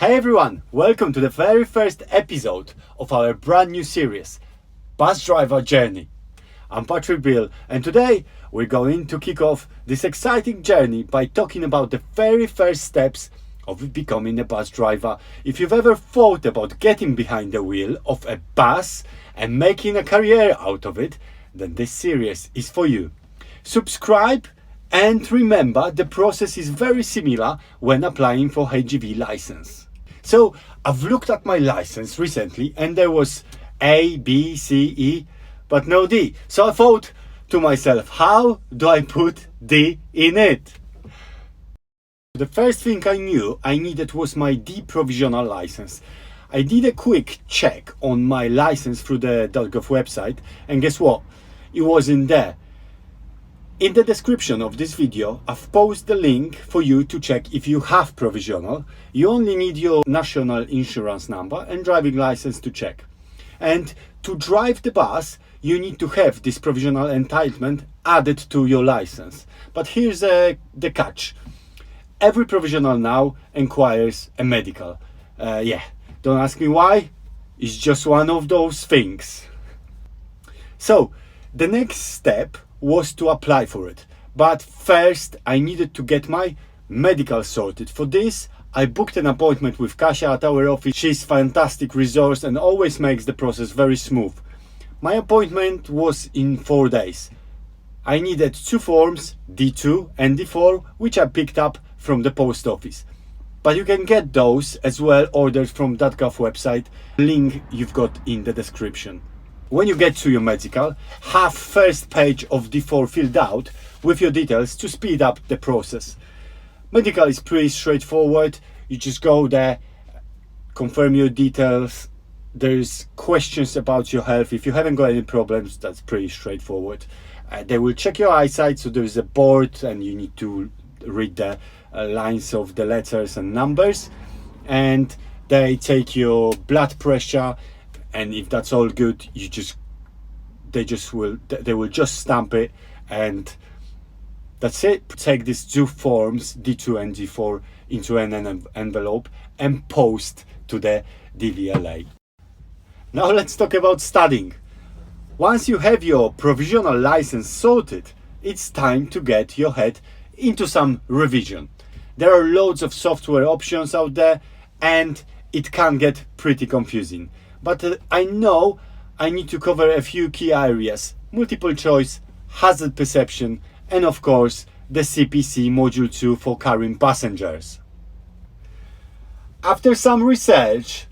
Hey everyone, welcome to the very first episode of our brand new series, Bus Driver Journey. I'm Patrick Bill, and today we're going to kick off this exciting journey by talking about the very first steps of becoming a bus driver. If you've ever thought about getting behind the wheel of a bus and making a career out of it, then this series is for you. Subscribe and remember, the process is very similar when applying for HGV license. So I've looked at my license recently and there was A, B, C, E, but no D. So I thought to myself, how do I put D in it? The first thing I knew I needed was my D provisional license. I did a quick check on my license through the .gov website, and guess what? It wasn't there. In the description of this video, I've posted the link for you to check if you have provisional. You only need your national insurance number and driving license to check. And to drive the bus, you need to have this provisional entitlement added to your license. But here's the catch. Every provisional now requires a medical. Don't ask me why. It's just one of those things. So the next step was to apply for it, but first I needed to get my medical sorted. For this I booked an appointment with Kasia at our office. She's a fantastic resource and always makes the process very smooth. My appointment was in 4 days. I needed 2 forms, D2 and D4, which I picked up from the post office, but you can get those as well ordered from .gov website, link you've got in the description. When you get to your medical, have first page of D4 filled out with your details to speed up the process. Medical is pretty straightforward. You just go there, confirm your details. There's questions about your health. If you haven't got any problems, that's pretty straightforward. They will check your eyesight, so there's a board and you need to read the lines of the letters and numbers, and they take your blood pressure. And if that's all good, they will just stamp it, and that's it. Take these 2 forms, D2 and D4, into an envelope and post to the DVLA. Now let's talk about studying. Once you have your provisional license sorted, it's time to get your head into some revision. There are loads of software options out there, and it can get pretty confusing. But I know I need to cover a few key areas: multiple choice, hazard perception, and of course the CPC Module 2 for carrying passengers. After some research,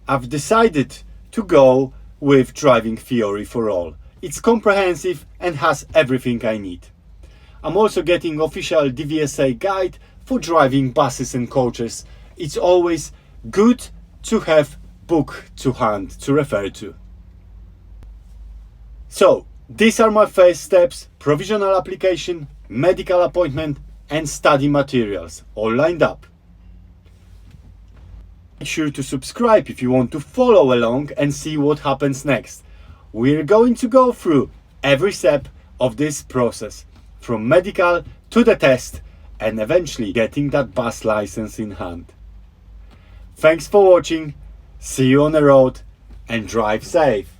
I've decided to go with Driving Theory for All. It's comprehensive and has everything I need. I'm also getting official DVSA guide for driving buses and coaches. It's always good to have book to hand to refer to. So these are my first steps: provisional application, medical appointment and study materials all lined up. Make sure to subscribe if you want to follow along and see what happens next. We're going to go through every step of this process, from medical to the test and eventually getting that bus license in hand. Thanks for watching. See you on the road and drive safe.